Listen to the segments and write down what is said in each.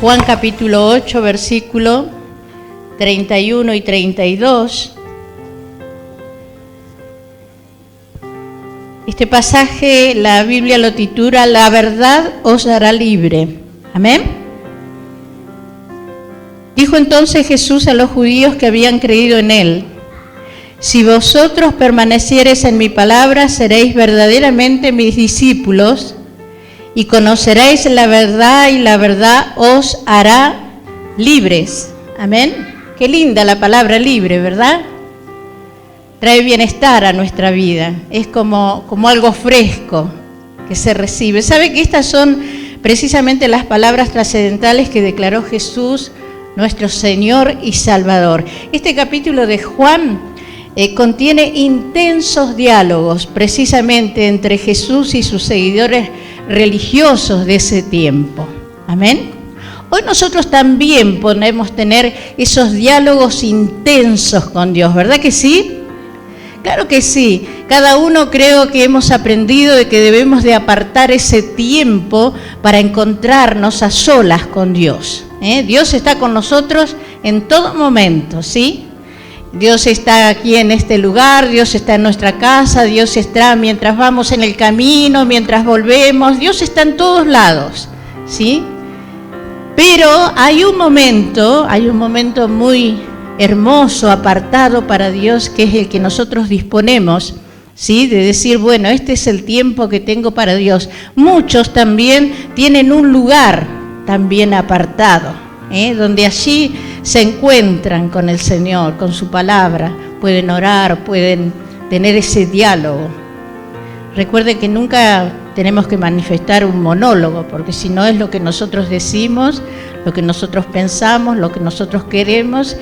Juan capítulo 8, versículo 31 y 32. Este pasaje la Biblia lo titula "La verdad os hará libre". Amén. Dijo entonces Jesús a los judíos que habían creído en él: si vosotros permaneciereis en mi palabra, seréis verdaderamente mis discípulos y conoceréis la verdad, y la verdad os hará libres. Amén. Qué linda la palabra libre, ¿verdad? Trae bienestar a nuestra vida. Es como algo fresco que se recibe. ¿Sabe que estas son precisamente las palabras trascendentales que declaró Jesús, nuestro Señor y Salvador? Este capítulo de Juan contiene intensos diálogos precisamente entre Jesús y sus seguidores religiosos de ese tiempo. Amén. Hoy nosotros también podemos tener esos diálogos intensos con Dios, ¿verdad que sí? Claro que sí. Cada uno creo que hemos aprendido de que debemos de apartar ese tiempo para encontrarnos a solas con Dios. Dios está con nosotros en todo momento, ¿sí? Dios está aquí en este lugar, Dios está en nuestra casa, Dios está mientras vamos en el camino, mientras volvemos, Dios está en todos lados, ¿sí? Pero hay un momento muy hermoso, apartado para Dios, que es el que nosotros disponemos, ¿sí? De decir, bueno, este es el tiempo que tengo para Dios. Muchos también tienen un lugar también apartado, donde allí se encuentran con el Señor, con su palabra, pueden orar, pueden tener ese diálogo. Recuerden que nunca tenemos que manifestar un monólogo, porque si no es lo que nosotros decimos, lo que nosotros pensamos, lo que nosotros queremos,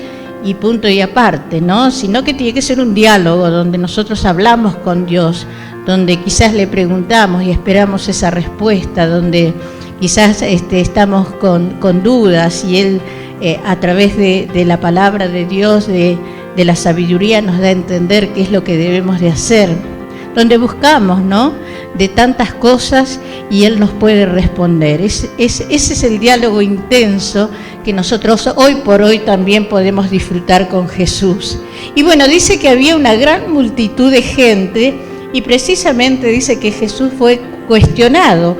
y punto y aparte, ¿no? Sino que tiene que ser un diálogo donde nosotros hablamos con Dios, donde quizás le preguntamos y esperamos esa respuesta, donde quizás estamos con dudas y Él a través de la palabra de Dios, de la sabiduría, nos da a entender qué es lo que debemos de hacer, donde buscamos, ¿no?, de tantas cosas y Él nos puede responder. Ese es el diálogo intenso que nosotros hoy por hoy también podemos disfrutar con Jesús. Y bueno, dice que había una gran multitud de gente y precisamente dice que Jesús fue cuestionado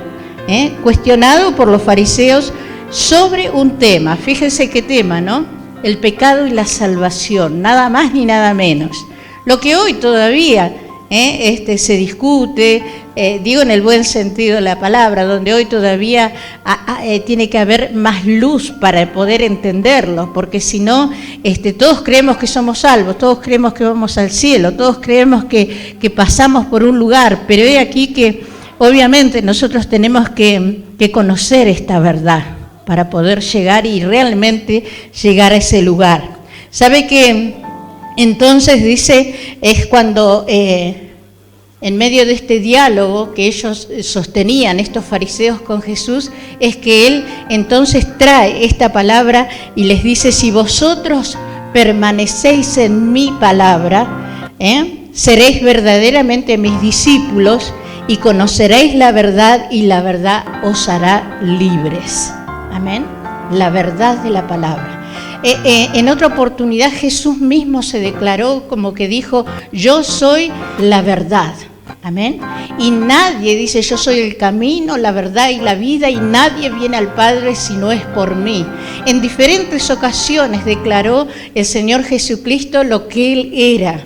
por los fariseos sobre un tema. Fíjense qué tema, ¿no? El pecado y la salvación, nada más ni nada menos. Lo que hoy todavía se discute, digo en el buen sentido de la palabra, donde hoy todavía tiene que haber más luz para poder entenderlo, porque si no, todos creemos que somos salvos, todos creemos que vamos al cielo, todos creemos que pasamos por un lugar, pero he aquí que obviamente nosotros tenemos que conocer esta verdad para poder llegar y realmente llegar a ese lugar. ¿Sabe que entonces dice, es cuando en medio de este diálogo que ellos sostenían, estos fariseos con Jesús, es que Él entonces trae esta palabra y les dice: si vosotros permanecéis en mi palabra, seréis verdaderamente mis discípulos y conoceréis la verdad, y la verdad os hará libres. Amén. La verdad de la palabra. En otra oportunidad Jesús mismo se declaró como que dijo: yo soy la verdad. Amén. Y nadie dice: yo soy el camino, la verdad y la vida, y nadie viene al Padre si no es por mí. En diferentes ocasiones declaró el Señor Jesucristo lo que Él era.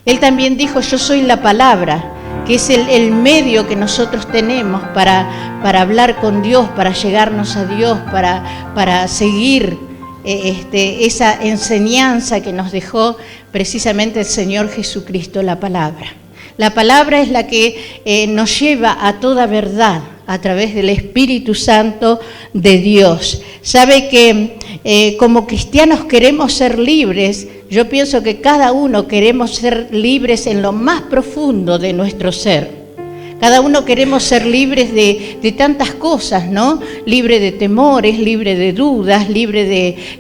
Él también dijo: yo soy la palabra, que es el medio que nosotros tenemos para hablar con Dios, para llegarnos a Dios, para seguir esa enseñanza que nos dejó precisamente el Señor Jesucristo, la palabra. La palabra es la que nos lleva a toda verdad a través del Espíritu Santo de Dios. Sabe que como cristianos queremos ser libres. Yo pienso que cada uno queremos ser libres en lo más profundo de nuestro ser. Cada uno queremos ser libres de tantas cosas, ¿no? Libre de temores, libre de dudas, libre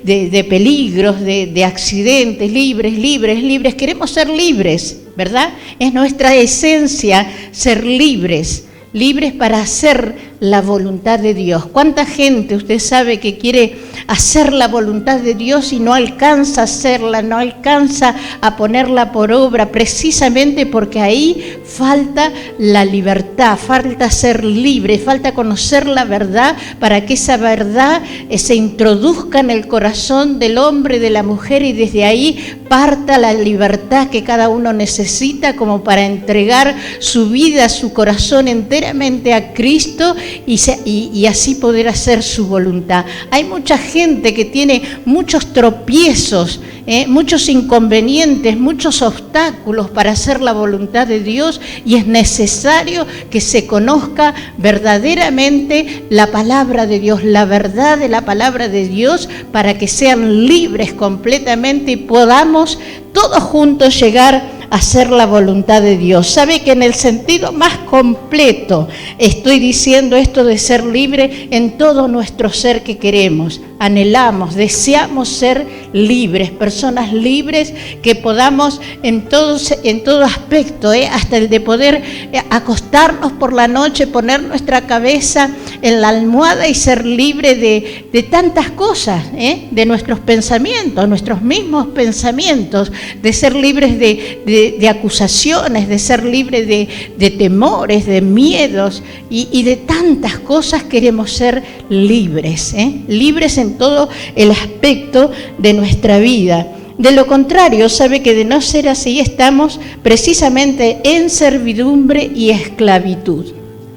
de peligros, de accidentes, libres. Queremos ser libres, ¿verdad? Es nuestra esencia ser libres. libres para hacer la voluntad de Dios. ¿Cuánta gente usted sabe que quiere hacer la voluntad de Dios y no alcanza a hacerla, no alcanza a ponerla por obra, precisamente porque ahí falta la libertad, falta ser libre, falta conocer la verdad para que esa verdad se introduzca en el corazón del hombre, de la mujer, y desde ahí parta la libertad que cada uno necesita como para entregar su vida, su corazón enteramente a Cristo y así poder hacer su voluntad. Hay mucha gente que tiene muchos tropiezos, muchos inconvenientes, muchos obstáculos para hacer la voluntad de Dios, y es necesario que se conozca verdaderamente la palabra de Dios, la verdad de la palabra de Dios, para que sean libres completamente y podamos todos juntos llegar a hacer la voluntad de Dios. Sabe que en el sentido más completo estoy diciendo esto de ser libre en todo nuestro ser que queremos, anhelamos, deseamos ser libres, personas libres que podamos en todo aspecto, hasta el de poder acostarnos por la noche, poner nuestra cabeza en la almohada y ser libre de tantas cosas, de nuestros pensamientos, nuestros mismos pensamientos, de ser libres de acusaciones, de ser libres de temores, de miedos y de tantas cosas. Queremos ser libres, libres en todo el aspecto de nuestra vida. De lo contrario, sabe que de no ser así estamos precisamente en servidumbre y esclavitud.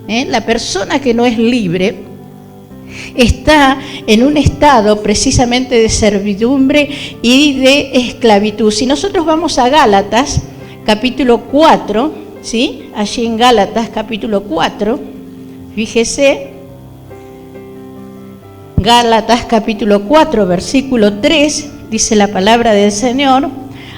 La persona que no es libre está en un estado precisamente de servidumbre y de esclavitud. Si nosotros vamos a Gálatas, capítulo 4, ¿sí? Allí en Gálatas, capítulo 4, fíjese, Gálatas, capítulo 4, versículo 3, dice la palabra del Señor: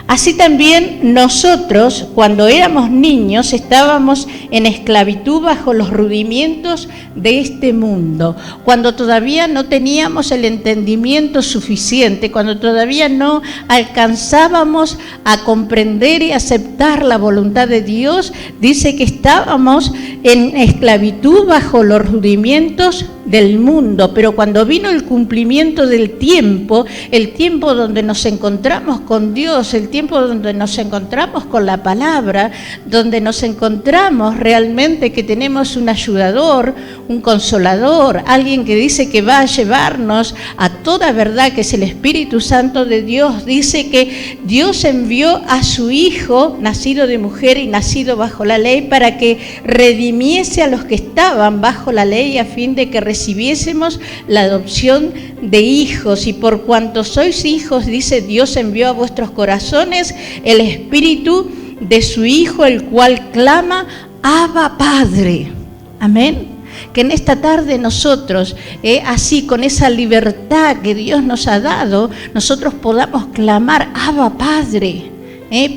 así también nosotros, cuando éramos niños, estábamos en esclavitud bajo los rudimientos de este mundo, cuando todavía no teníamos el entendimiento suficiente, cuando todavía no alcanzábamos a comprender y aceptar la voluntad de Dios. Dice que estábamos en esclavitud bajo los rudimientos del mundo, pero cuando vino el cumplimiento del tiempo, el tiempo donde nos encontramos con Dios, el tiempo donde nos encontramos con la palabra, donde nos encontramos realmente que tenemos un ayudador, un consolador, alguien que dice que va a llevarnos a toda verdad, que es el Espíritu Santo de Dios. Dice que Dios envió a su Hijo, nacido de mujer y nacido bajo la ley, para que redimiese a los que estaban bajo la ley, a fin de que recibiésemos la adopción de hijos. Y por cuanto sois hijos, dice, Dios envió a vuestros corazones el Espíritu de su Hijo, el cual clama: Abba, Padre. Amén. Que en esta tarde nosotros, así con esa libertad que Dios nos ha dado, nosotros podamos clamar: Abba, Padre.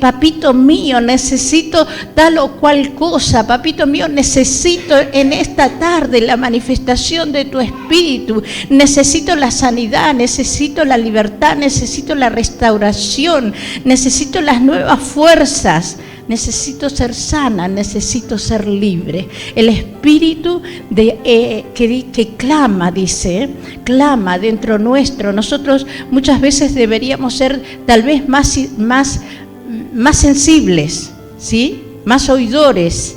Papito mío, necesito tal o cual cosa. Papito mío, necesito en esta tarde la manifestación de tu Espíritu. Necesito la sanidad, necesito la libertad, necesito la restauración, necesito las nuevas fuerzas. Necesito ser sana, necesito ser libre. El Espíritu que clama, dice, clama dentro nuestro. Nosotros muchas veces deberíamos ser tal vez más sensibles, ¿sí? Más oidores,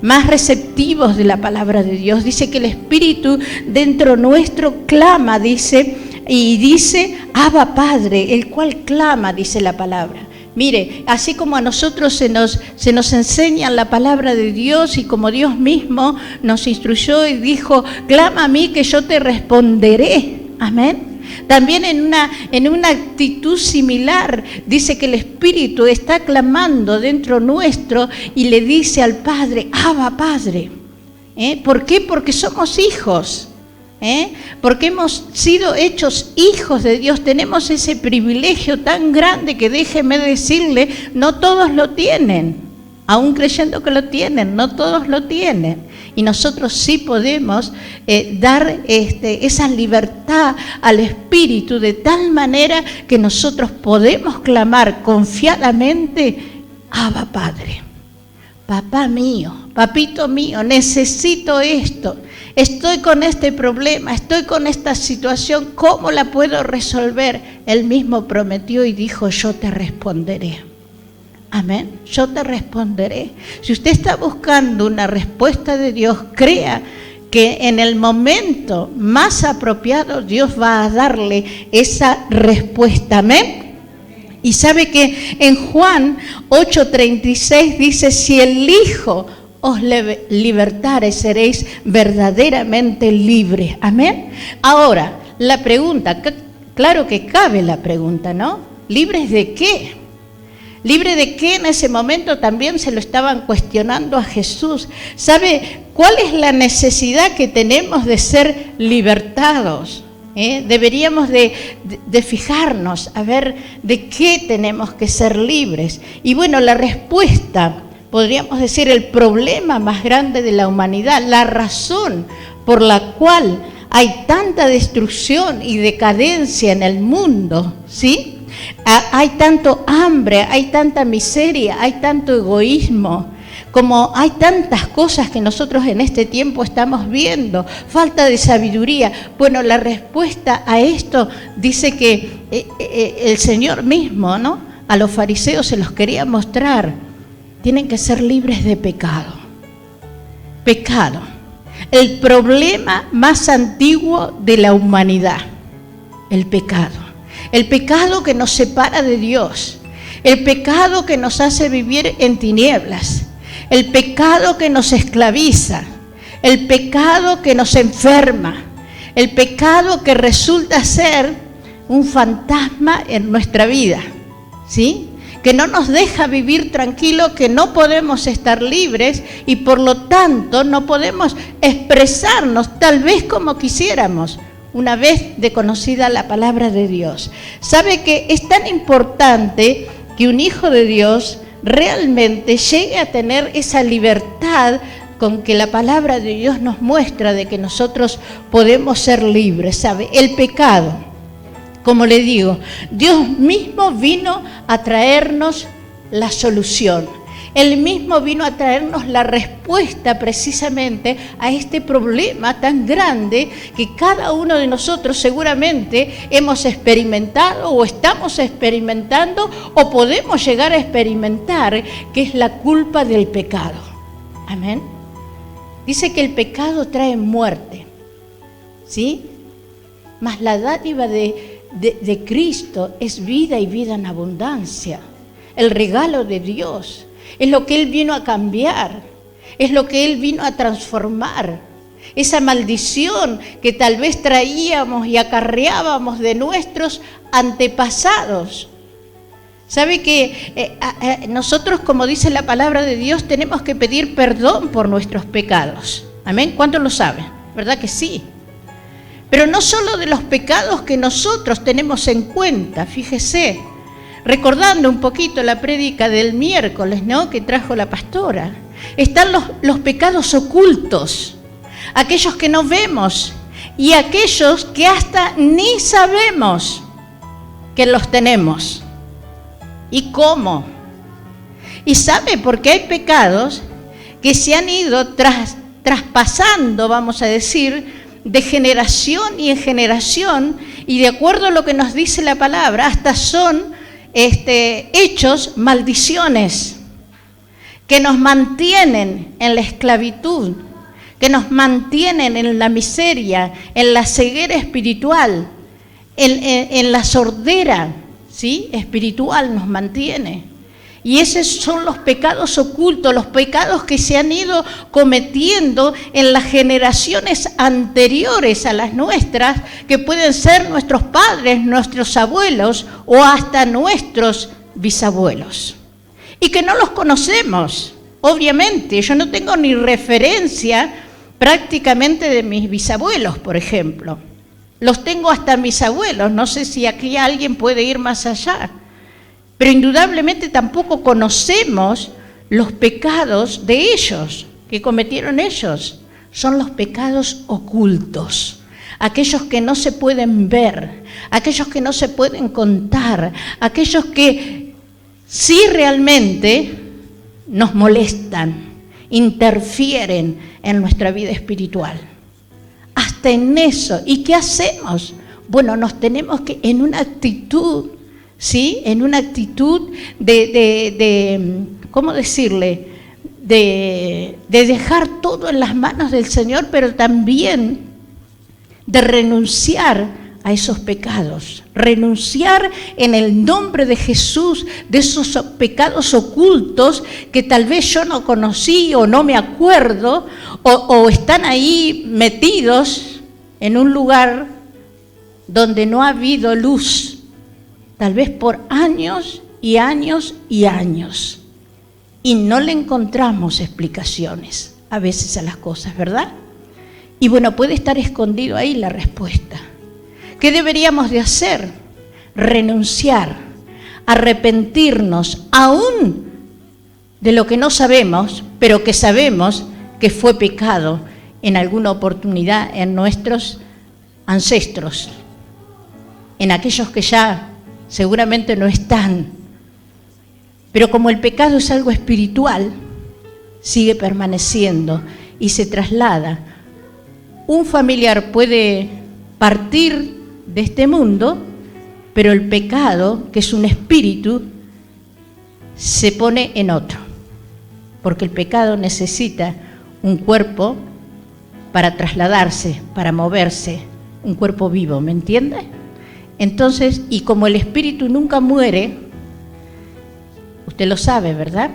más receptivos de la palabra de Dios. Dice que el Espíritu dentro nuestro clama, dice, y dice: Abba, Padre, el cual clama, dice la palabra. Mire, así como a nosotros se nos enseña la palabra de Dios, y como Dios mismo nos instruyó y dijo: clama a mí que yo te responderé. Amén. También en una actitud similar, dice que el Espíritu está clamando dentro nuestro y le dice al Padre: Abba, Padre. ¿Por qué? Porque somos hijos. Porque hemos sido hechos hijos de Dios. Tenemos ese privilegio tan grande que, déjeme decirle, no todos lo tienen. Aún creyendo que lo tienen, no todos lo tienen. Y nosotros sí podemos dar esa libertad al Espíritu, de tal manera que nosotros podemos clamar confiadamente: Abba, Padre. papá mío, papito mío, necesito esto, estoy con este problema, estoy con esta situación, ¿cómo la puedo resolver? Él mismo prometió y dijo, yo te responderé. Amén, yo te responderé. Si usted está buscando una respuesta de Dios, crea que en el momento más apropiado Dios va a darle esa respuesta. Amén. Y sabe que en Juan 8:36 dice, si el Hijo os libertare, seréis verdaderamente libres. Amén. Ahora, la pregunta, claro que cabe la pregunta, ¿no? ¿Libres de qué? ¿Libre de qué? En ese momento también se lo estaban cuestionando a Jesús. ¿Sabe cuál es la necesidad que tenemos de ser libertados? Deberíamos de fijarnos a ver de qué tenemos que ser libres. Y bueno, la respuesta, podríamos decir, el problema más grande de la humanidad, la razón por la cual hay tanta destrucción y decadencia en el mundo, ¿sí? Hay tanto hambre, hay tanta miseria, hay tanto egoísmo, como hay tantas cosas que nosotros en este tiempo estamos viendo, falta de sabiduría. Bueno, la respuesta a esto dice que el Señor mismo, ¿no?, a los fariseos se los quería mostrar, tienen que ser libres de pecado. Pecado, el problema más antiguo de la humanidad, el pecado. El pecado que nos separa de Dios, el pecado que nos hace vivir en tinieblas, el pecado que nos esclaviza, el pecado que nos enferma, el pecado que resulta ser un fantasma en nuestra vida, ¿sí? Que no nos deja vivir tranquilo, que no podemos estar libres y por lo tanto no podemos expresarnos tal vez como quisiéramos, una vez de conocida la palabra de Dios. ¿Sabe que es tan importante que un hijo de Dios realmente llegue a tener esa libertad con que la palabra de Dios nos muestra de que nosotros podemos ser libres? ¿Sabe? El pecado, como le digo, Dios mismo vino a traernos la solución. Él mismo vino a traernos la respuesta precisamente a este problema tan grande que cada uno de nosotros seguramente hemos experimentado o estamos experimentando o podemos llegar a experimentar, que es la culpa del pecado. Amén. Dice que el pecado trae muerte, ¿sí? Mas la dádiva de Cristo es vida y vida en abundancia. El regalo de Dios. Es lo que Él vino a cambiar, es lo que Él vino a transformar. Esa maldición que tal vez traíamos y acarreábamos de nuestros antepasados. ¿Sabe que nosotros, como dice la palabra de Dios, tenemos que pedir perdón por nuestros pecados? Amén. ¿Cuántos lo saben? ¿Verdad que sí? Pero no solo de los pecados que nosotros tenemos en cuenta, fíjese. Recordando un poquito la prédica del miércoles, ¿no?, que trajo la pastora, están los pecados ocultos, aquellos que no vemos y aquellos que hasta ni sabemos que los tenemos. ¿Y cómo? Y sabe, porque hay pecados que se han ido traspasando, vamos a decir, de generación y en generación, y de acuerdo a lo que nos dice la palabra, hasta son hechos, maldiciones, que nos mantienen en la esclavitud, que nos mantienen en la miseria, en la ceguera espiritual, en la sordera, ¿sí?, espiritual nos mantiene. Y esos son los pecados ocultos, los pecados que se han ido cometiendo en las generaciones anteriores a las nuestras, que pueden ser nuestros padres, nuestros abuelos o hasta nuestros bisabuelos. Y que no los conocemos, obviamente. Yo no tengo ni referencia prácticamente de mis bisabuelos, por ejemplo. Los tengo hasta mis abuelos, no sé si aquí alguien puede ir más allá. Pero indudablemente tampoco conocemos los pecados de ellos, que cometieron ellos. Son los pecados ocultos, aquellos que no se pueden ver, aquellos que no se pueden contar, aquellos que sí realmente nos molestan, interfieren en nuestra vida espiritual. Hasta en eso. ¿Y qué hacemos? Bueno, nos tenemos que, en una actitud, ¿sí? En una actitud ¿cómo decirle? De dejar todo en las manos del Señor, pero también de renunciar a esos pecados, renunciar en el nombre de Jesús de esos pecados ocultos que tal vez yo no conocí o no me acuerdo, o están ahí metidos en un lugar donde no ha habido luz, tal vez por años y años y años, y no le encontramos explicaciones a veces a las cosas, ¿verdad? Y bueno, puede estar escondido ahí la respuesta. ¿Qué deberíamos de hacer? Renunciar, arrepentirnos aún de lo que no sabemos, pero que sabemos que fue pecado en alguna oportunidad en nuestros ancestros, en aquellos que ya seguramente no están. Pero como el pecado es algo espiritual, sigue permaneciendo y se traslada. Un familiar puede partir de este mundo, pero el pecado, que es un espíritu, se pone en otro, porque el pecado necesita un cuerpo para trasladarse, para moverse, un cuerpo vivo, ¿me entiende? Entonces, y como el espíritu nunca muere, usted lo sabe, ¿verdad?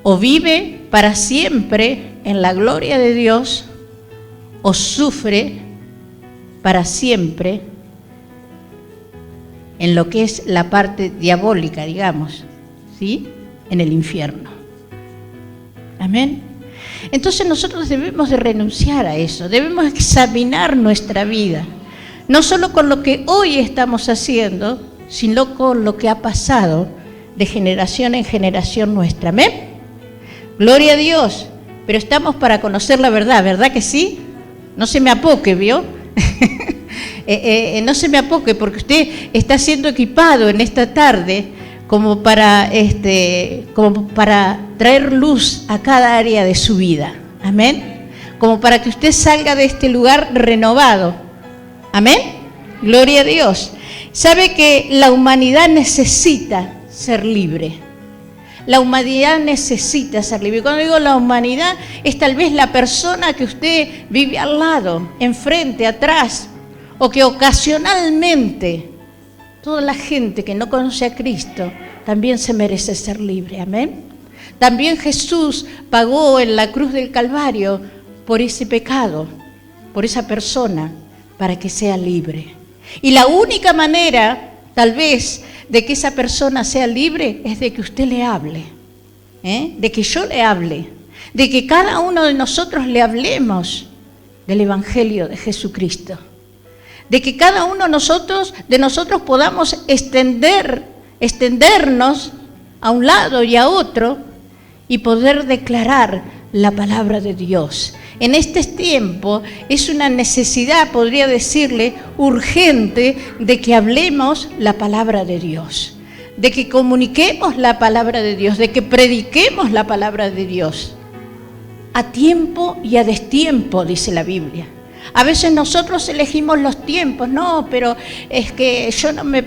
O vive para siempre en la gloria de Dios, o sufre para siempre en lo que es la parte diabólica, digamos, ¿sí? En el infierno. Amén. Entonces nosotros debemos de renunciar a eso, debemos examinar nuestra vida, no solo con lo que hoy estamos haciendo, sino con lo que ha pasado de generación en generación nuestra. Amén. Gloria a Dios. Pero estamos para conocer la verdad, ¿verdad que sí? No se me apoque, ¿vio? No se me apoque, porque usted está siendo equipado en esta tarde como para traer luz a cada área de su vida. Amén. Como para que usted salga de este lugar renovado. Amén. Gloria a Dios. Sabe que la humanidad necesita ser libre. La humanidad necesita ser libre. Cuando digo la humanidad, es tal vez la persona que usted vive al lado, enfrente, atrás, o que ocasionalmente, toda la gente que no conoce a Cristo, también se merece ser libre. Amén. También Jesús pagó en la cruz del Calvario por ese pecado, por esa persona, para que sea libre. Y la única manera, tal vez, de que esa persona sea libre es de que usted le hable, de que yo le hable, de que cada uno de nosotros le hablemos del Evangelio de Jesucristo, de que cada uno de nosotros podamos extendernos a un lado y a otro y poder declarar la palabra de Dios. En este tiempo es una necesidad, podría decirle, urgente, de que hablemos la palabra de Dios, de que comuniquemos la palabra de Dios, de que prediquemos la palabra de Dios. A tiempo y a destiempo, dice la Biblia. A veces nosotros elegimos los tiempos, no, pero es que yo no me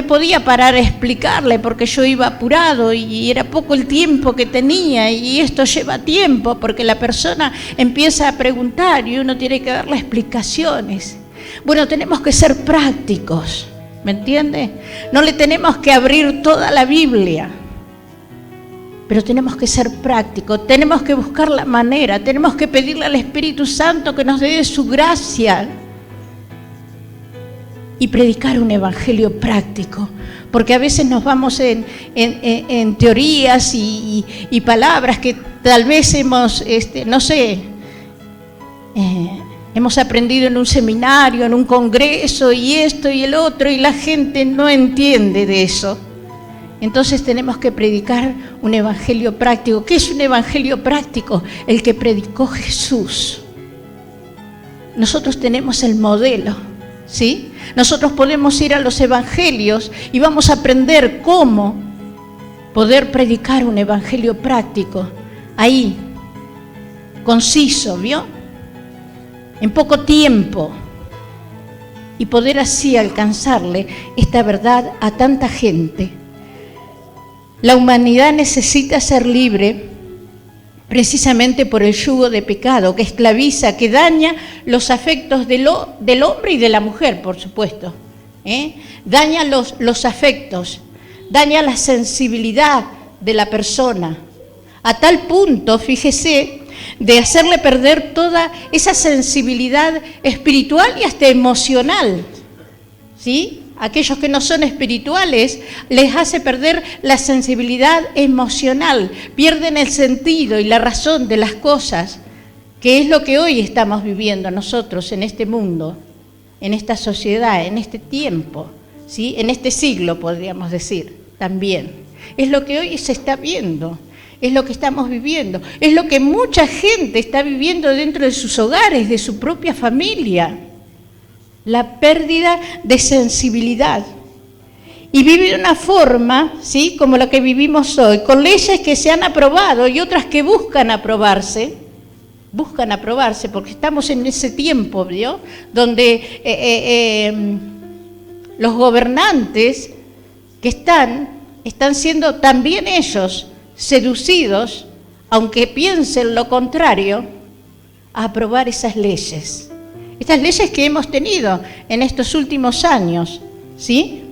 podía parar a explicarle porque yo iba apurado y era poco el tiempo que tenía, y esto lleva tiempo porque la persona empieza a preguntar y uno tiene que darle explicaciones. Bueno, tenemos que ser prácticos, ¿me entiende? No le tenemos que abrir toda la Biblia, pero tenemos que ser prácticos, tenemos que buscar la manera, tenemos que pedirle al Espíritu Santo que nos dé de su gracia y predicar un evangelio práctico, porque a veces nos vamos en teorías y palabras que tal vez hemos, hemos aprendido en un seminario, en un congreso, y esto y el otro, y la gente no entiende de eso. Entonces tenemos que predicar un evangelio práctico. ¿Qué es un evangelio práctico? El que predicó Jesús. Nosotros tenemos el modelo, ¿sí? Nosotros podemos ir a los evangelios y vamos a aprender cómo poder predicar un evangelio práctico, ahí, conciso, ¿vio? En poco tiempo, y poder así alcanzarle esta verdad a tanta gente. La humanidad necesita ser libre precisamente por el yugo de pecado que esclaviza, que daña los afectos del hombre y de la mujer, por supuesto. Daña los afectos, daña la sensibilidad de la persona, a tal punto, fíjese, de hacerle perder toda esa sensibilidad espiritual y hasta emocional, ¿sí? Aquellos que no son espirituales les hace perder la sensibilidad emocional, pierden el sentido y la razón de las cosas, que es lo que hoy estamos viviendo nosotros en este mundo, en esta sociedad, en este tiempo, ¿sí? En este siglo podríamos decir también. Es lo que hoy se está viendo, es lo que estamos viviendo, es lo que mucha gente está viviendo dentro de sus hogares, de su propia familia. La pérdida de sensibilidad. Y vive de una forma, ¿sí?, como la que vivimos hoy, con leyes que se han aprobado y otras que buscan aprobarse porque estamos en ese tiempo, ¿vio?, donde los gobernantes que están siendo también ellos seducidos, aunque piensen lo contrario, a aprobar esas leyes. Estas leyes que hemos tenido en estos últimos años, ¿sí?,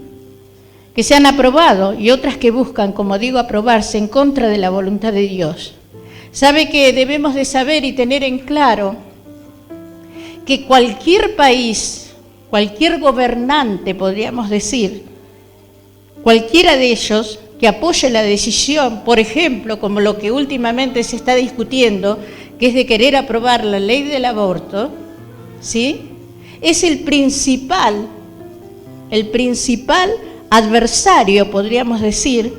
que se han aprobado y otras que buscan, como digo, aprobarse en contra de la voluntad de Dios. Sabe que debemos de saber y tener en claro que cualquier país, cualquier gobernante, podríamos decir, cualquiera de ellos que apoye la decisión, por ejemplo, como lo que últimamente se está discutiendo, que es de querer aprobar la ley del aborto, ¿sí?, es el principal adversario, podríamos decir,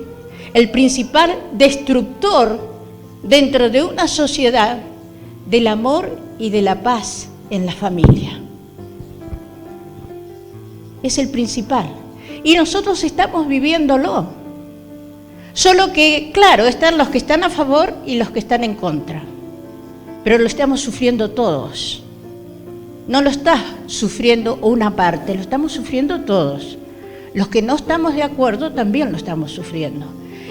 el principal destructor dentro de una sociedad del amor y de la paz en la familia. Es el principal. Y nosotros estamos viviéndolo. Solo que, claro, están los que están a favor y los que están en contra. Pero lo estamos sufriendo todos. No lo está sufriendo una parte, lo estamos sufriendo todos. Los que no estamos de acuerdo también lo estamos sufriendo.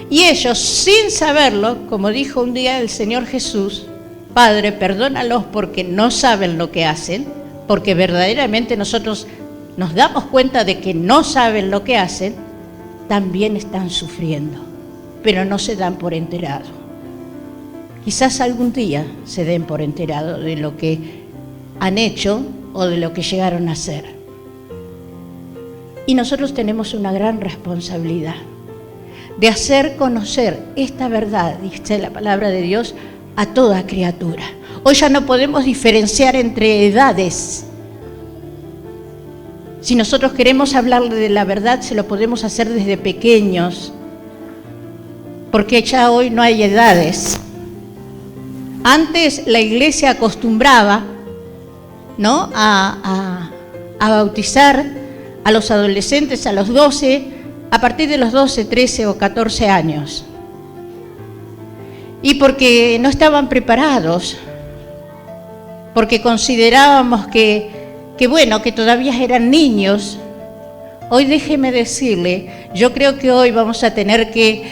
Y ellos, sin saberlo, como dijo un día el Señor Jesús, Padre, perdónalos porque no saben lo que hacen, porque verdaderamente nosotros nos damos cuenta de que no saben lo que hacen, también están sufriendo, pero no se dan por enterado. Quizás algún día se den por enterado de lo que han hecho o de lo que llegaron a hacer. Y nosotros tenemos una gran responsabilidad de hacer conocer esta verdad, dice la palabra de Dios, a toda criatura. Hoy ya no podemos diferenciar entre edades. Si nosotros queremos hablarle de la verdad, se lo podemos hacer desde pequeños, porque ya hoy no hay edades. Antes la iglesia acostumbraba, ¿no?, a bautizar a los adolescentes a partir de los 12, 13 o 14 años. Y porque no estaban preparados, porque considerábamos que todavía eran niños. Hoy déjeme decirle, yo creo que hoy vamos a tener que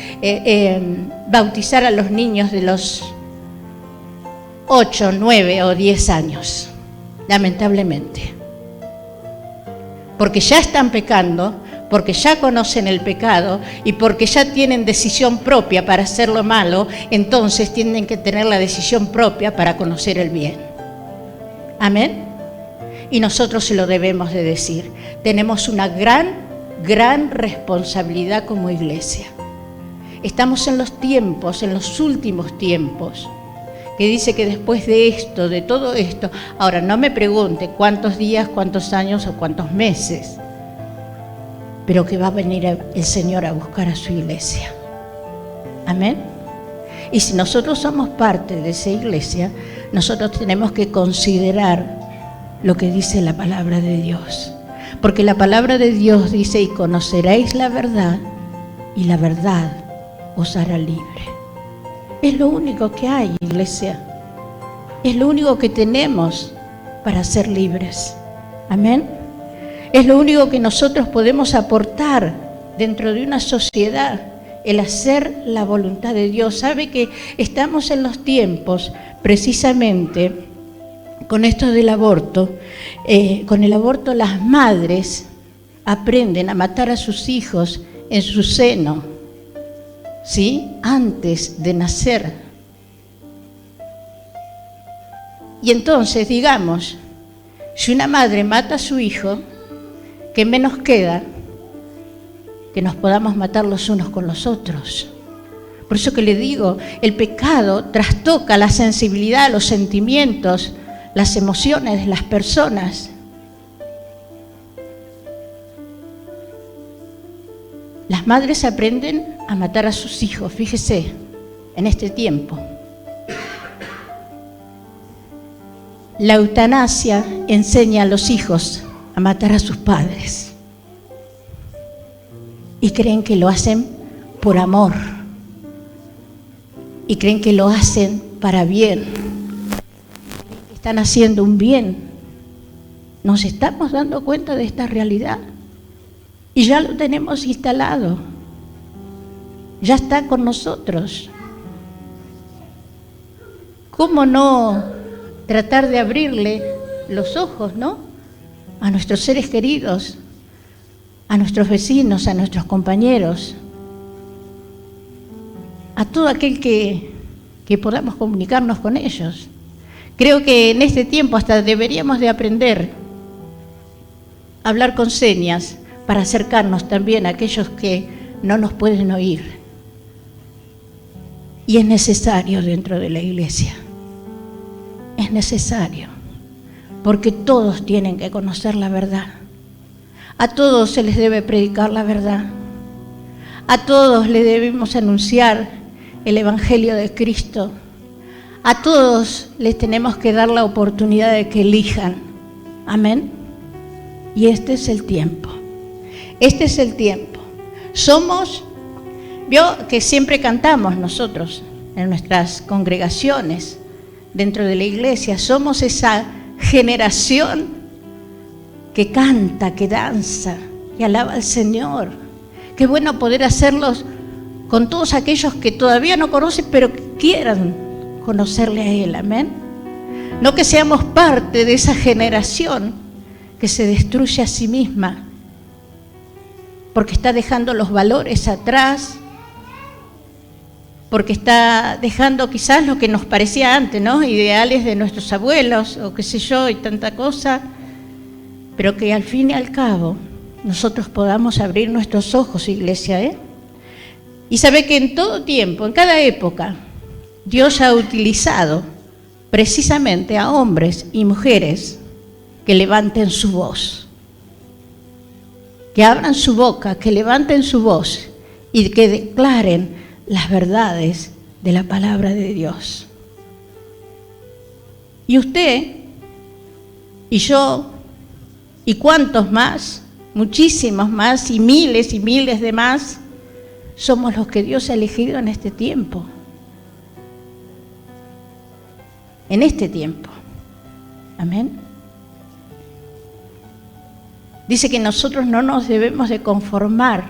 bautizar a los niños de los 8, 9 o 10 años, lamentablemente. Porque ya están pecando, porque ya conocen el pecado y porque ya tienen decisión propia para hacer lo malo, entonces tienen que tener la decisión propia para conocer el bien. Amén. Y nosotros se lo debemos de decir. Tenemos una gran responsabilidad como iglesia. Estamos en los tiempos, en los últimos tiempos, que dice que después de esto, de todo esto, ahora no me pregunte cuántos días, cuántos años o cuántos meses, pero que va a venir el Señor a buscar a su iglesia. Amén. Y si nosotros somos parte de esa iglesia, nosotros tenemos que considerar lo que dice la palabra de Dios. Porque la palabra de Dios dice, y conoceréis la verdad, y la verdad os hará libre. Es lo único que hay, iglesia. Es lo único que tenemos para ser libres. Amén. Es lo único que nosotros podemos aportar dentro de una sociedad, el hacer la voluntad de Dios. Sabe que estamos en los tiempos, precisamente, con esto del aborto. Con el aborto las madres aprenden a matar a sus hijos en su seno, ¿sí? Antes de nacer. Y entonces, digamos, si una madre mata a su hijo, ¿qué menos queda que nos podamos matar los unos con los otros? Por eso que le digo, el pecado trastoca la sensibilidad, los sentimientos, las emociones de las personas. Las madres aprenden a matar a sus hijos, fíjese, en este tiempo. La eutanasia enseña a los hijos a matar a sus padres. Y creen que lo hacen por amor. Y creen que lo hacen para bien. Están haciendo un bien. Nos estamos dando cuenta de esta realidad. Y ya lo tenemos instalado. Ya está con nosotros. ¿Cómo no tratar de abrirle los ojos, ¿no? A nuestros seres queridos, a nuestros vecinos, a nuestros compañeros, a todo aquel que podamos comunicarnos con ellos. Creo que en este tiempo hasta deberíamos de aprender a hablar con señas para acercarnos también a aquellos que no nos pueden oír. Y es necesario dentro de la iglesia. Es necesario, porque todos tienen que conocer la verdad. A todos se les debe predicar la verdad. A todos le debemos anunciar el Evangelio de Cristo. A todos les tenemos que dar la oportunidad de que elijan. Amén. Y este es el tiempo. Este es el tiempo. Vio que siempre cantamos nosotros en nuestras congregaciones, dentro de la iglesia, somos esa generación que canta, que danza, que alaba al Señor. Qué bueno poder hacerlos con todos aquellos que todavía no conocen, pero que quieran conocerle a Él, amén. No que seamos parte de esa generación que se destruye a sí misma, porque está dejando los valores atrás, porque está dejando quizás lo que nos parecía antes, ¿no? Ideales de nuestros abuelos, o qué sé yo, y tanta cosa, pero que al fin y al cabo nosotros podamos abrir nuestros ojos, iglesia, ¿eh? Y sabe que en todo tiempo, en cada época, Dios ha utilizado precisamente a hombres y mujeres que levanten su voz, que abran su boca, que levanten su voz y que declaren las verdades de la palabra de Dios. Y usted, y yo, y cuántos más, muchísimos más, y miles de más, somos los que Dios ha elegido en este tiempo. En este tiempo. Amén. Dice que nosotros no nos debemos de conformar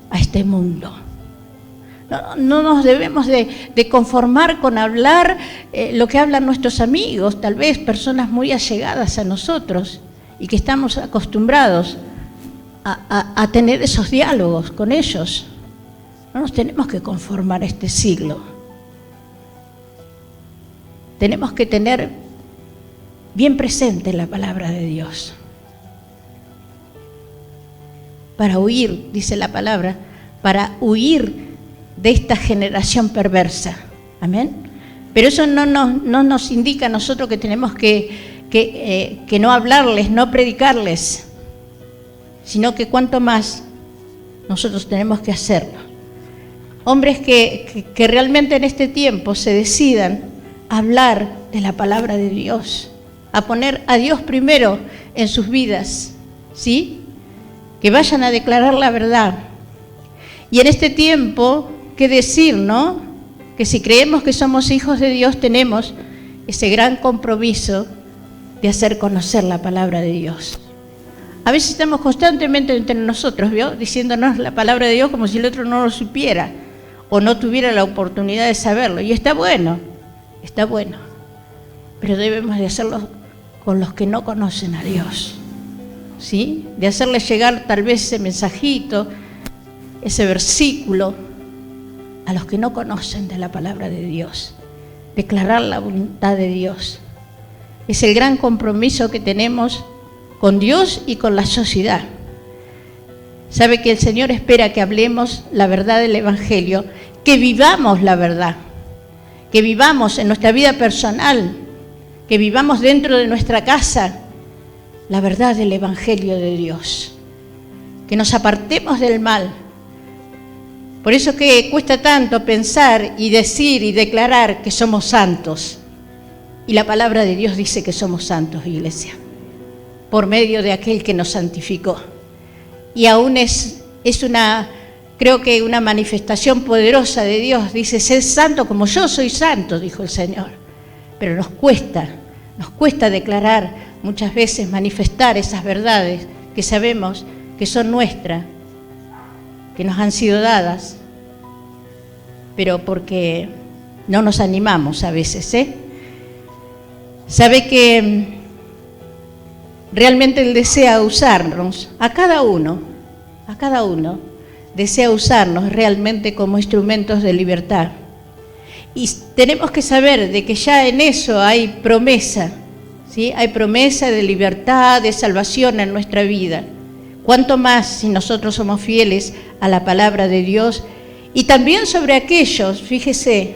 a este mundo. No nos debemos de conformar con hablar lo que hablan nuestros amigos, tal vez personas muy allegadas a nosotros y que estamos acostumbrados a tener esos diálogos con ellos. No nos tenemos que conformar a este siglo. Tenemos que tener bien presente la palabra de Dios. Para huir, dice la palabra, para huir de esta generación perversa. Amén. Pero eso no nos indica a nosotros que tenemos que no hablarles, no predicarles, sino que cuanto más nosotros tenemos que hacerlo. Hombres que realmente en este tiempo se decidan a hablar de la palabra de Dios, a poner a Dios primero en sus vidas, ¿sí? Que vayan a declarar la verdad. Y en este tiempo que decir, ¿no? Que si creemos que somos hijos de Dios, tenemos ese gran compromiso de hacer conocer la palabra de Dios. A veces estamos constantemente entre nosotros, ¿vio? Diciéndonos la palabra de Dios como si el otro no lo supiera o no tuviera la oportunidad de saberlo. Y está bueno, pero debemos de hacerlo con los que no conocen a Dios, ¿sí? De hacerles llegar tal vez ese mensajito, ese versículo, a los que no conocen de la palabra de Dios. Declarar la voluntad de Dios. Es el gran compromiso que tenemos con Dios y con la sociedad. Sabe que el Señor espera que hablemos la verdad del Evangelio, que vivamos la verdad, que vivamos en nuestra vida personal, que vivamos dentro de nuestra casa la verdad del Evangelio de Dios, que nos apartemos del mal. Por eso que cuesta tanto pensar y decir y declarar que somos santos. Y la palabra de Dios dice que somos santos, iglesia, por medio de aquel que nos santificó. Y aún es una, creo que una manifestación poderosa de Dios. Dice, sed santo como yo soy santo, dijo el Señor. Pero nos cuesta declarar muchas veces, manifestar esas verdades que sabemos que son nuestras, que nos han sido dadas, pero porque no nos animamos a veces, Sabe que realmente Él desea usarnos, a cada uno, desea usarnos realmente como instrumentos de libertad. Y tenemos que saber de que ya en eso hay promesa, ¿sí? Hay promesa de libertad, de salvación en nuestra vida. Cuánto más si nosotros somos fieles a la palabra de Dios. Y también sobre aquellos, fíjese,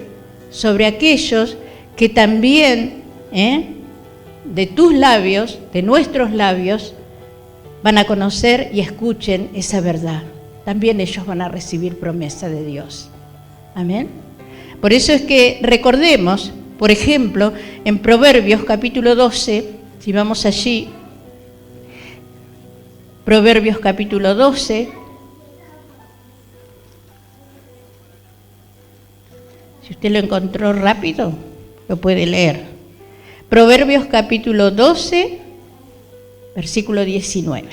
sobre aquellos que también, de tus labios, de nuestros labios, van a conocer y escuchen esa verdad. También ellos van a recibir promesa de Dios. Amén. Por eso es que recordemos, por ejemplo, en Proverbios capítulo 12, si vamos allí, Proverbios capítulo 12, si usted lo encontró rápido, lo puede leer. Proverbios capítulo 12, versículo 19.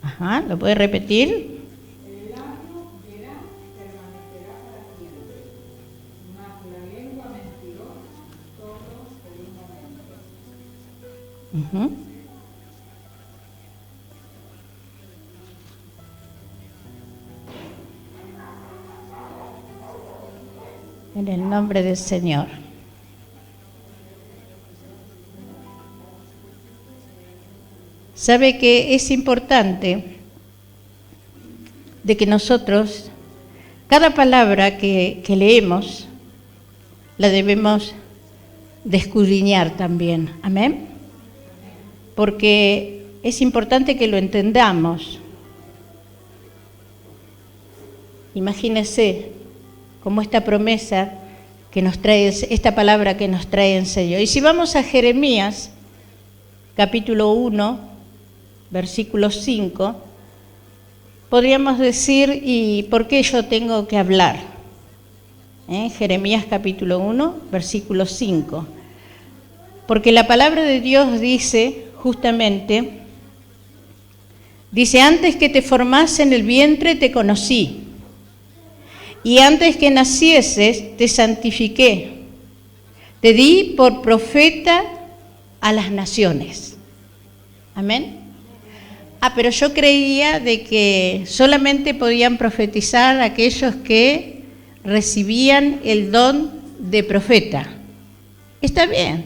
Ajá, ¿lo puede repetir? El labio veraz permanecerá para siempre, mas la lengua mentirosa solo por un momento. En el nombre del Señor. Sabe que es importante de que nosotros, cada palabra que leemos, la debemos de escudriñar también. Amén. Porque es importante que lo entendamos. Imagínese como esta promesa que nos trae, esta palabra que nos trae en sello. Y si vamos a Jeremías, capítulo 1, versículo 5, podríamos decir, ¿y por qué yo tengo que hablar? Jeremías capítulo 1, versículo 5. Porque la palabra de Dios dice, justamente, dice, antes que te formase en el vientre te conocí, y antes que nacieses te santifiqué, te di por profeta a las naciones. Amén. Pero yo creía de que solamente podían profetizar aquellos que recibían el don de profeta. Está bien.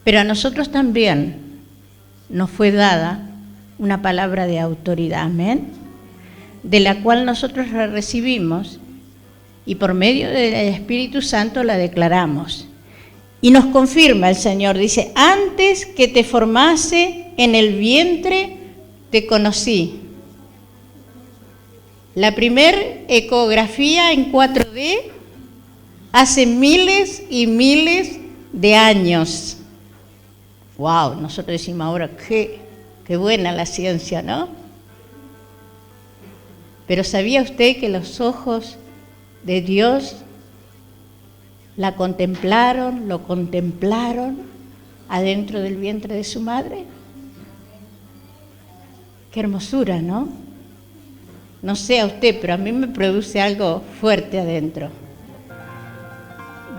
Pero a nosotros también nos fue dada una palabra de autoridad, amén, de la cual nosotros la recibimos y por medio del Espíritu Santo la declaramos. Y nos confirma el Señor, dice, antes que te formase en el vientre te conocí. La primer ecografía en 4D hace miles y miles de años. Wow, nosotros decimos ahora, qué buena la ciencia, ¿no? Pero ¿sabía usted que los ojos de Dios lo contemplaron adentro del vientre de su madre? Qué hermosura, ¿no? No sé a usted, pero a mí me produce algo fuerte adentro.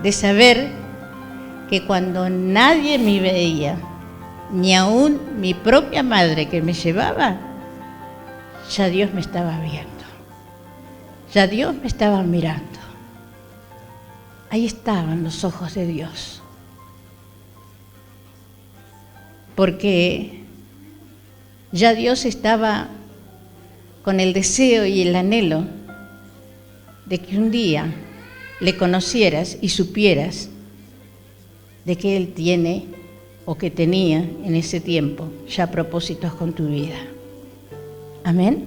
De saber que cuando nadie me veía, ni aún mi propia madre que me llevaba, ya Dios me estaba viendo. Ya Dios me estaba mirando. Ahí estaban los ojos de Dios. Porque ya Dios estaba con el deseo y el anhelo de que un día le conocieras y supieras de que Él tiene o que tenía en ese tiempo ya propósitos con tu vida. Amén.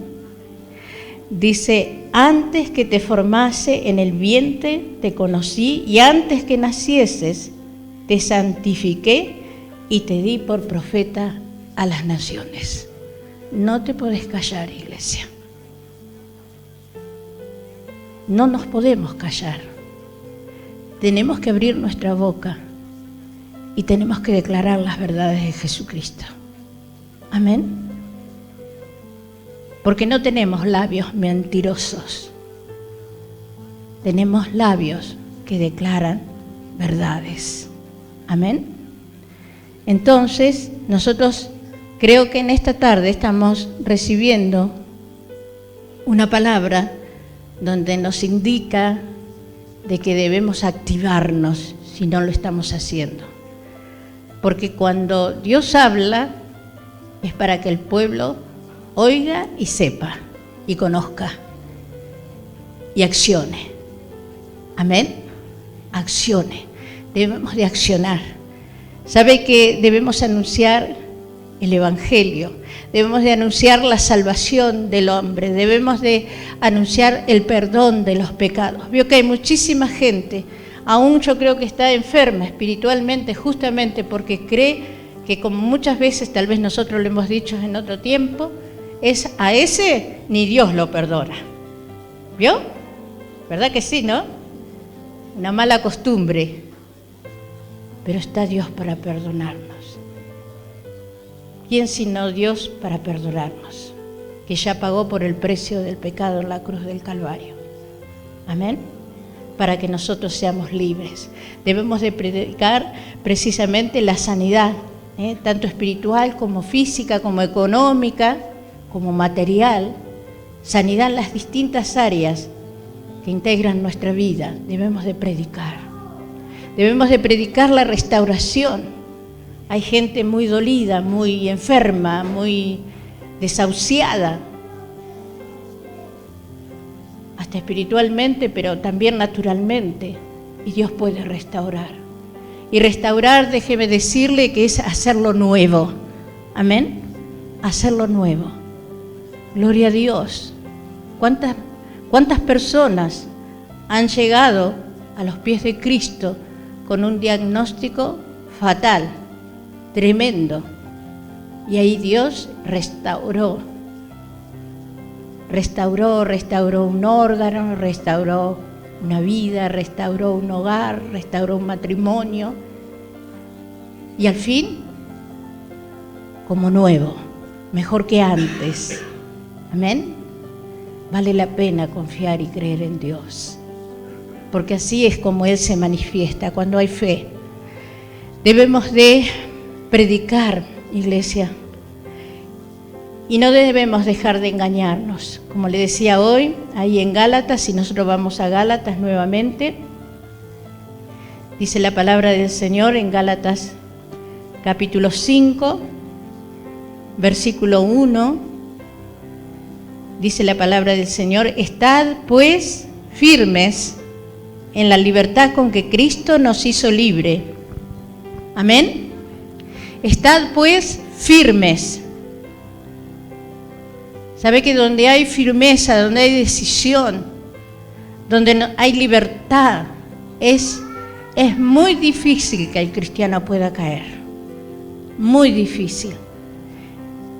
Dice, antes que te formase en el vientre te conocí y antes que nacieses te santifiqué y te di por profeta a las naciones. No te podés callar, iglesia. No nos podemos callar. Tenemos que abrir nuestra boca y tenemos que declarar las verdades de Jesucristo. Amén. Porque no tenemos labios mentirosos. Tenemos labios que declaran verdades. Amén. Entonces, nosotros creo que en esta tarde estamos recibiendo una palabra donde nos indica de que debemos activarnos si no lo estamos haciendo. Porque cuando Dios habla es para que el pueblo oiga y sepa y conozca y accione. Amén. Accione. Debemos de accionar. ¿Sabe que debemos anunciar el Evangelio? Debemos de anunciar la salvación del hombre. Debemos de anunciar el perdón de los pecados. Veo que hay muchísima gente, aún yo creo que está enferma espiritualmente, justamente porque cree que, como muchas veces tal vez nosotros lo hemos dicho en otro tiempo, es a ese ni Dios lo perdona. ¿Vio? ¿Verdad que sí, no? Una mala costumbre. Pero está Dios para perdonarnos. ¿Quién sino Dios para perdonarnos? Que ya pagó por el precio del pecado en la cruz del Calvario. Amén. Para que nosotros seamos libres. Debemos de predicar precisamente la sanidad, tanto espiritual como física, como económica, como material. Sanidad en las distintas áreas que integran nuestra vida. Debemos de predicar. Debemos de predicar la restauración. Hay gente muy dolida, muy enferma, muy desahuciada, hasta espiritualmente, pero también naturalmente, y Dios puede restaurar. Y restaurar, déjeme decirle, que es hacerlo nuevo. Amén. Hacerlo nuevo. Gloria a Dios. ¿Cuántas personas han llegado a los pies de Cristo con un diagnóstico fatal, tremendo? Y ahí Dios restauró un órgano, restauró una vida, restauró un hogar, restauró un matrimonio. Y al fin, como nuevo, mejor que antes. Amén. Vale la pena confiar y creer en Dios, porque así es como Él se manifiesta cuando hay fe. Debemos de predicar, iglesia, y no debemos dejar de engañarnos. Como le decía hoy, ahí en Gálatas, si nosotros vamos a Gálatas nuevamente, dice la palabra del Señor en Gálatas capítulo 5, versículo 1, dice la palabra del Señor: estad pues firmes en la libertad con que Cristo nos hizo libre. Amén. Estad pues firmes. ¿Sabe que donde hay firmeza, donde hay decisión, donde hay libertad, es muy difícil que el cristiano pueda caer. Muy difícil.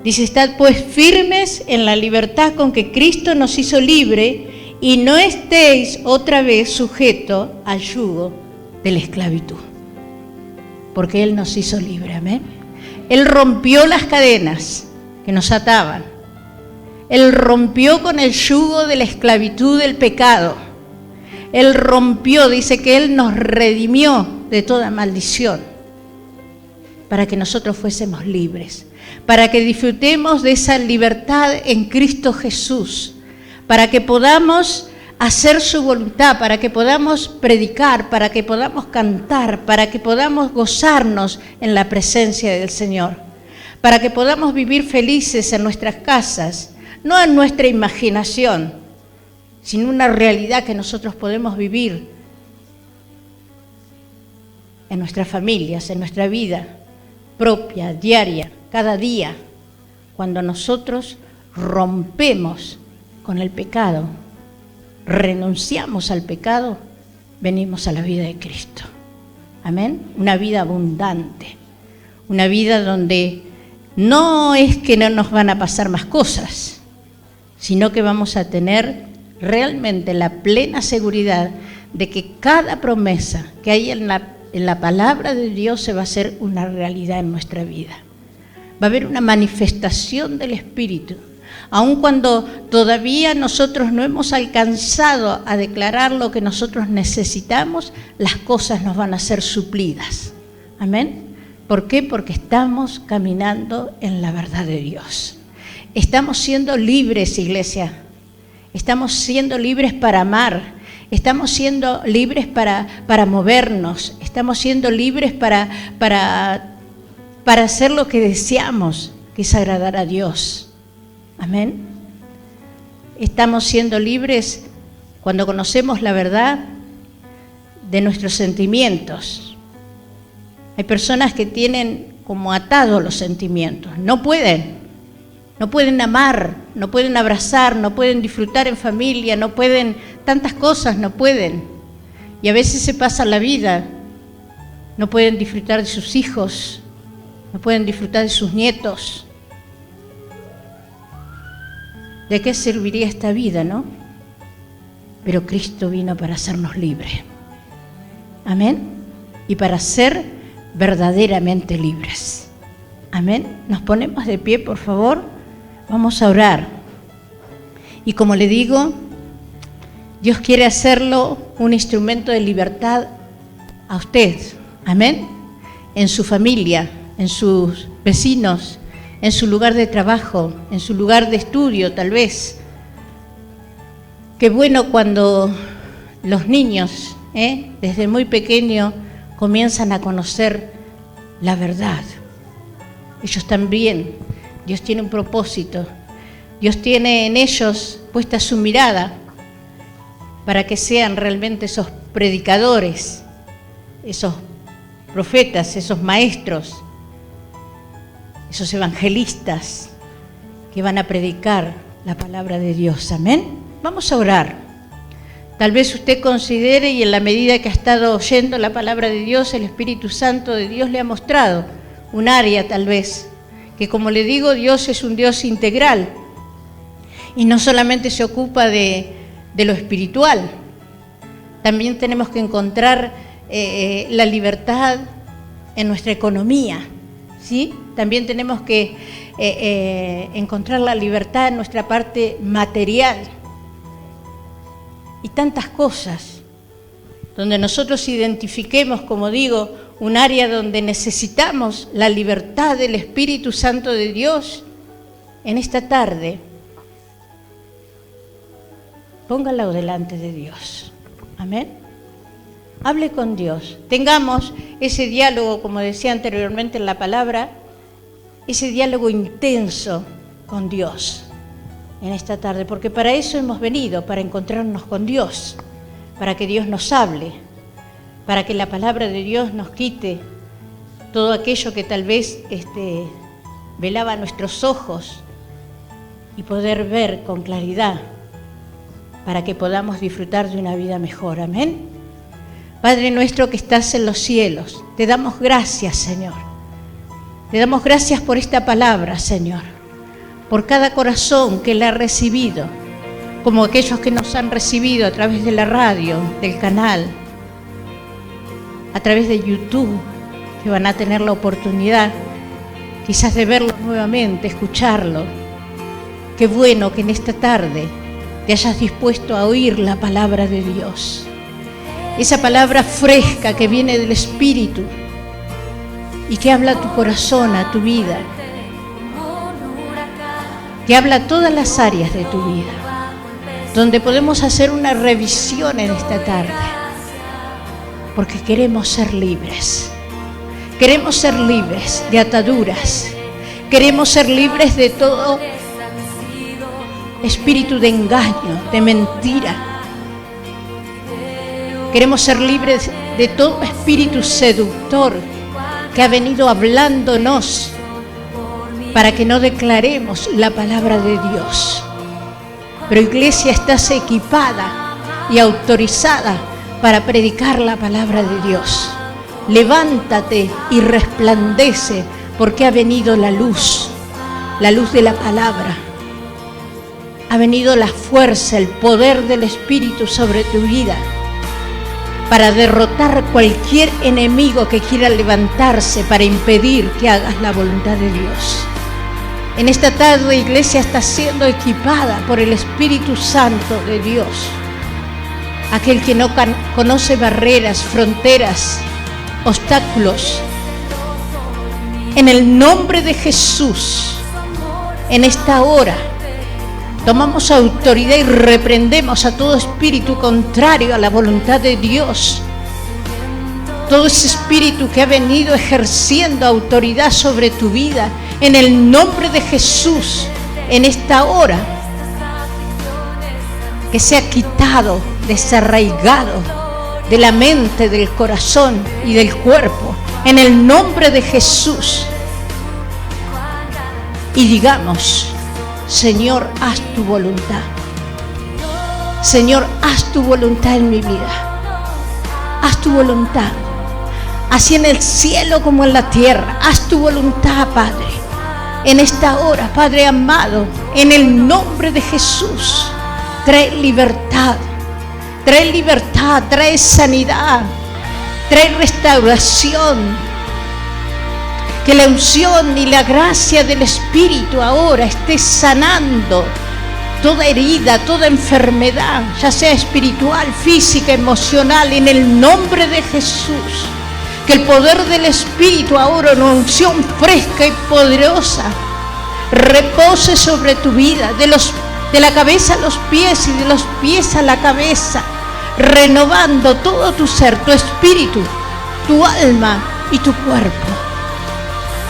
Dice, estad pues firmes en la libertad con que Cristo nos hizo libre y no estéis otra vez sujetos al yugo de la esclavitud. Porque Él nos hizo libre, amén. Él rompió las cadenas que nos ataban. Él rompió con el yugo de la esclavitud del pecado. Él rompió, dice que Él nos redimió de toda maldición para que nosotros fuésemos libres, para que disfrutemos de esa libertad en Cristo Jesús, para que podamos hacer su voluntad, para que podamos predicar, para que podamos cantar, para que podamos gozarnos en la presencia del Señor, para que podamos vivir felices en nuestras casas, no en nuestra imaginación, sino una realidad que nosotros podemos vivir en nuestras familias, en nuestra vida propia, diaria, cada día, cuando nosotros rompemos con el pecado, renunciamos al pecado, venimos a la vida de Cristo. Amén. Una vida abundante, una vida donde no es que no nos van a pasar más cosas, sino que vamos a tener realmente la plena seguridad de que cada promesa que hay en la palabra de Dios se va a hacer una realidad en nuestra vida. Va a haber una manifestación del Espíritu. Aun cuando todavía nosotros no hemos alcanzado a declarar lo que nosotros necesitamos, las cosas nos van a ser suplidas. Amén. ¿Por qué? Porque estamos caminando en la verdad de Dios. Estamos siendo libres, iglesia. Estamos siendo libres para amar. Estamos siendo libres para movernos. Estamos siendo libres para hacer lo que deseamos, que es agradar a Dios. Amén. Estamos siendo libres cuando conocemos la verdad de nuestros sentimientos. Hay personas que tienen como atados los sentimientos. No pueden amar, no pueden abrazar, no pueden disfrutar en familia, no pueden, tantas cosas no pueden. Y a veces se pasa la vida, no pueden disfrutar de sus hijos, no pueden disfrutar de sus nietos. ¿De qué serviría esta vida, no? Pero Cristo vino para hacernos libres. Amén. Y para ser verdaderamente libres. Amén. Nos ponemos de pie, por favor. Vamos a orar. Y como le digo, Dios quiere hacerlo un instrumento de libertad a usted. Amén. En su familia, en sus vecinos, en su lugar de trabajo, en su lugar de estudio, tal vez. Qué bueno cuando los niños, desde muy pequeños, comienzan a conocer la verdad. Ellos también, Dios tiene un propósito. Dios tiene en ellos puesta su mirada para que sean realmente esos predicadores, esos profetas, esos maestros, esos evangelistas que van a predicar la palabra de Dios. Amén. Vamos a orar. Tal vez usted considere, y en la medida que ha estado oyendo la palabra de Dios, el Espíritu Santo de Dios le ha mostrado un área tal vez, que como le digo, Dios es un Dios integral y no solamente se ocupa de lo espiritual. También tenemos que encontrar la libertad en nuestra economía, ¿sí? También tenemos que encontrar la libertad en nuestra parte material y tantas cosas donde nosotros identifiquemos, como digo, un área donde necesitamos la libertad del Espíritu Santo de Dios. En esta tarde, póngalo delante de Dios. Amén. Hable con Dios. Tengamos ese diálogo, como decía anteriormente en la palabra, ese diálogo intenso con Dios en esta tarde, porque para eso hemos venido, para encontrarnos con Dios, para que Dios nos hable, para que la palabra de Dios nos quite todo aquello que tal vez velaba nuestros ojos y poder ver con claridad, para que podamos disfrutar de una vida mejor. Amén. Padre nuestro que estás en los cielos, te damos gracias, Señor. Te damos gracias por esta palabra, Señor, por cada corazón que la ha recibido, como aquellos que nos han recibido a través de la radio, del canal, a través de YouTube, que van a tener la oportunidad quizás de verlo nuevamente, escucharlo. Qué bueno que en esta tarde te hayas dispuesto a oír la palabra de Dios. Esa palabra fresca que viene del Espíritu y que habla a tu corazón, a tu vida, que habla a todas las áreas de tu vida, donde podemos hacer una revisión en esta tarde, porque queremos ser libres. Queremos ser libres de ataduras, queremos ser libres de todo espíritu de engaño, de mentira. Queremos ser libres de todo espíritu seductor que ha venido hablándonos para que no declaremos la palabra de Dios. Pero iglesia, estás equipada y autorizada para predicar la palabra de Dios. Levántate y resplandece, porque ha venido la luz de la palabra. Ha venido la fuerza, el poder del Espíritu sobre tu vida, para derrotar cualquier enemigo que quiera levantarse para impedir que hagas la voluntad de Dios. En esta tarde, iglesia, está siendo equipada por el Espíritu Santo de Dios. Aquel que no conoce barreras, fronteras, obstáculos. En el nombre de Jesús, en esta hora, tomamos autoridad y reprendemos a todo espíritu contrario a la voluntad de Dios. Todo ese espíritu que ha venido ejerciendo autoridad sobre tu vida, en el nombre de Jesús, en esta hora, que sea quitado, desarraigado de la mente, del corazón y del cuerpo, en el nombre de Jesús. Y digamos: Señor, haz tu voluntad. Señor, haz tu voluntad en mi vida. Haz tu voluntad, así en el cielo como en la tierra. Haz tu voluntad, Padre, en esta hora, Padre amado, en el nombre de Jesús. Trae libertad, trae sanidad, trae restauración. Que la unción y la gracia del Espíritu ahora esté sanando toda herida, toda enfermedad, ya sea espiritual, física, emocional, en el nombre de Jesús. Que el poder del Espíritu ahora, una unción fresca y poderosa, repose sobre tu vida, de la cabeza a los pies y de los pies a la cabeza, renovando todo tu ser, tu espíritu, tu alma y tu cuerpo.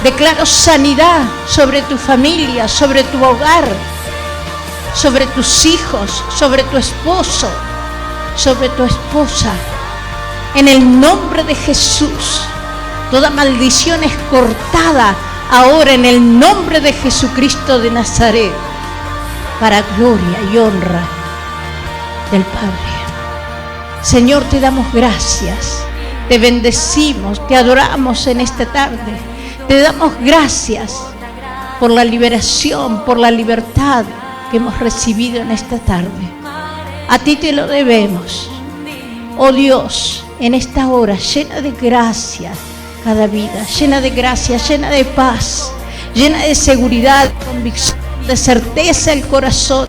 Declaro sanidad sobre tu familia, sobre tu hogar, sobre tus hijos, sobre tu esposo, sobre tu esposa. En el nombre de Jesús, toda maldición es cortada ahora en el nombre de Jesucristo de Nazaret, para gloria y honra del Padre. Señor, te damos gracias, te bendecimos, te adoramos en esta tarde. Te damos gracias por la liberación, por la libertad que hemos recibido en esta tarde. A ti te lo debemos. Oh Dios, en esta hora llena de gracia cada vida, llena de gracia, llena de paz, llena de seguridad, de convicción, de certeza el corazón.